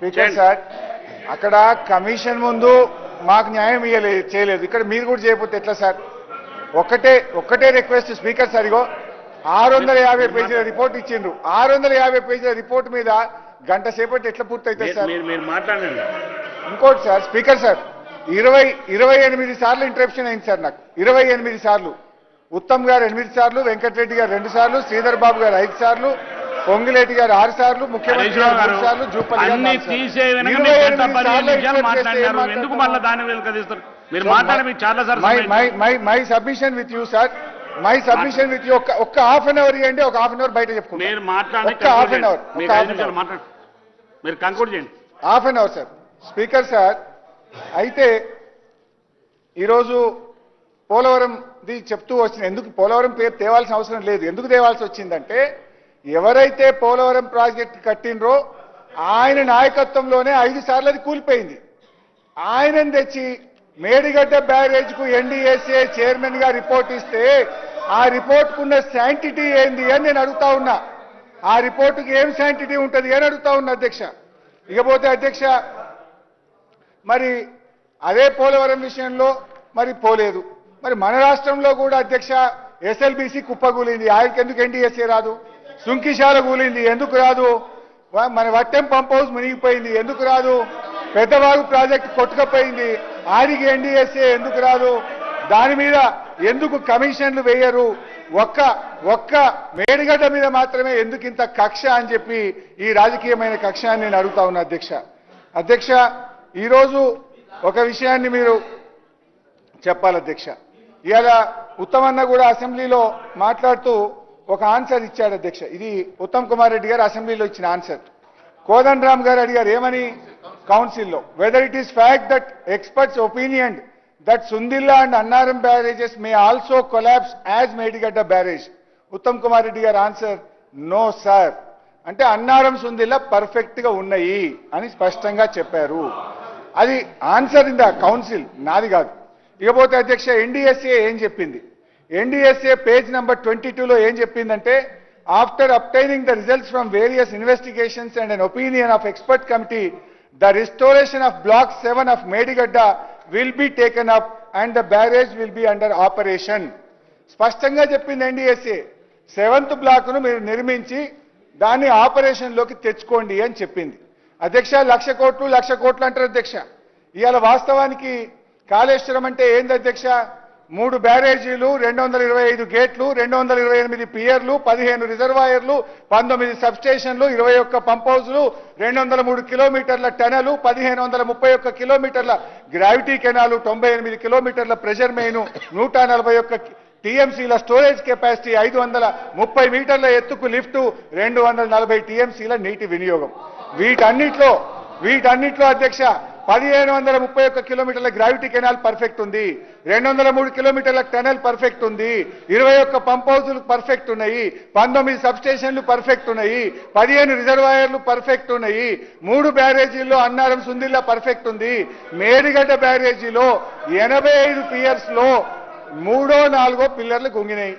Speaker sir అక్కడ commission ముందు మాకు న్యాయం చేయలేదు, ఇక్కడ మీరు కూడా చేయకపోతే ఎట్లా సార్? ఒక్కటే రిక్వెస్ట్ స్పీకర్ సార్, ఇగో 650 పేజీల రిపోర్ట్ ఇచ్చిండ్రు. 650 పేజీల రిపోర్ట్ మీద గంట సేపటి ఎట్లా పూర్తి అవుతుంది సార్? మీరు మాట్లాడండి. ఇంకోటి సార్ స్పీకర్ సార్, 28 సార్లు ఇంటరప్షన్ అయింది సార్ నాకు. 28 సార్లు. ఉత్తమ్ గారు 8 సార్లు, వెంకటరెడ్డి గారు 2 సార్లు, శ్రీధర్ బాబు గారు 5 సార్లు, పొంగిలేటి గారు 6 సార్లు, ముఖ్యమంత్రి గారు 3 సార్లు, జూపల్లి గారు 4 సార్లు. ఎందుకు మళ్ళీ దాని వెనుక మీరు మాట్లాడే మీకు చాలా sir my submission with you sir, my submission with you. ఒక్క హాఫ్ అన్ అవర్ ఇవ్వండి, ఒక హాఫ్ అన్ అవర్ బయట చెప్పుకుంటాం. మీరు మాట్లాడండి, ఒక్క హాఫ్ అన్ అవర్, మీరు కంక్లూడ్ చేయండి. Half an hour sir. Speaker sir, అయితే ఈరోజు పోలవరంది చెప్తూ వచ్చింది. ఎందుకు పోలవరం పేరు తేవాల్సిన అవసరం లేదు. ఎందుకు తేవాల్సి వచ్చిందంటే, ఎవరైతే పోలవరం ప్రాజెక్ట్ కట్టినరో ఆయన నాయకత్వంలోనే 5 సార్లు అది కూలిపోయింది. ఆయనను తెచ్చి మేడిగడ్డ బ్యారేజ్కు ఎన్డీఎస్ఏ చైర్మన్ గా రిపోర్ట్ ఇస్తే ఆ రిపోర్ట్కున్న శాంటిటీ ఏంది అని నేను అడుగుతా ఉన్నా. ఆ రిపోర్టుకి ఏం శాంటిటీ ఉంటుంది అని అడుగుతా ఉన్నా అధ్యక్ష. ఇకపోతే అధ్యక్ష, మరి అదే పోలవరం విషయంలో మరి పోలేదు. మరి మన రాష్ట్రంలో కూడా అధ్యక్ష ఎస్ఎల్బీసీ కుప్పగూలింది, ఆయనకి ఎందుకు ఎన్డీఎస్ఏ రాదు? సుంకిశాల కూలింది, ఎందుకు రాదు? మన వట్టెం పంప్ హౌస్ మునిగిపోయింది, ఎందుకు రాదు? పెద్దవాగు ప్రాజెక్టు కొట్టుకపోయింది, ఆడికి ఎన్డీఎస్ఏ ఎందుకు రాదు? దాని మీద ఎందుకు కమిషన్లు వేయరు? ఒక్క మేడిగడ్డ మీద మాత్రమే ఎందుకు ఇంత కక్ష అని చెప్పి ఈ రాజకీయమైన కక్ష అని నేను అడుగుతా ఉన్నా అధ్యక్ష. ఈరోజు ఒక విషయాన్ని మీరు చెప్పాలి అధ్యక్ష. ఇవాళ ఉత్తమన్న కూడా అసెంబ్లీలో మాట్లాడుతూ ఒక ఆన్సర్ ఇచ్చాడు అధ్యక్ష. ఇది ఉత్తమ్ కుమార్ రెడ్డి గారు అసెంబ్లీలో ఇచ్చిన ఆన్సర్. కోదండ రామ్ గారు అడిగారు ఏమని కౌన్సిల్లో, whether it is fact that experts opinion that Sundilla and Annaram barrages may also collapse as Medigadda barrage. Uttam Kumar Reddy గారు ఆన్సర్, నో సార్. అంటే అన్నారం సుందిల్లా పర్ఫెక్ట్ గా ఉన్నాయి అని స్పష్టంగా చెప్పారు. అది ఆన్సర్ ఇన్ ద కౌన్సిల్, నాది కాదు. ఇకపోతే అధ్యక్ష, ఎన్డీఎస్ఏ ఏం చెప్పింది? ఎన్డీఎస్ఏ పేజ్ నెంబర్ 22లో ఏం చెప్పిందంటే, after obtaining the results from various investigations and an opinion of expert committee, the restoration of block 7 of Medigadda will be taken up and the barrage will be under operation. స్పష్టంగా చెప్పింది NDSA, 7th బ్లాక్ను మీరు నిర్మించి దాన్ని ఆపరేషన్లోకి తెచ్చుకోండి అని చెప్పింది. అధ్యక్ష, 1,00,00,000 కోట్లు అంటారు అధ్యక్ష. ఇవాళ వాస్తవానికి కాళేశ్వరం అంటే ఏంది అధ్యక్ష? 3 బ్యారేజీలు, 225 గేట్లు, 228 పియర్లు, 15 రిజర్వాయర్లు, 19 సబ్స్టేషన్లు, 21 పంప్ హౌస్లు, 203 కిలోమీటర్ల టనలు, 1531 కిలోమీటర్ల గ్రావిటీ కెనాలు, 98 కిలోమీటర్ల ప్రెషర్ మెయిన్, 141 టీఎంసీల స్టోరేజ్ కెపాసిటీ, 530 మీటర్ల ఎత్తుకు లిఫ్టు, 240 టీఎంసీల నీటి వినియోగం. వీటన్నిట్లో అధ్యక్ష 1531 కిలోమీటర్ల గ్రావిటీ కెనాల్ పర్ఫెక్ట్ ఉంది, 203 కిలోమీటర్ల టనల్ పర్ఫెక్ట్ ఉంది, 21 పంప్ హౌజులు పర్ఫెక్ట్ ఉన్నాయి, 19 సబ్స్టేషన్లు పర్ఫెక్ట్ ఉన్నాయి, 15 రిజర్వాయర్లు పర్ఫెక్ట్ ఉన్నాయి, 3 బ్యారేజీల్లో అన్నారం సుందిల్లా పర్ఫెక్ట్ ఉంది. మేడిగడ్డ బ్యారేజీలో 85 పియర్స్ లో 3-4 పిల్లర్లు గుంగినాయి.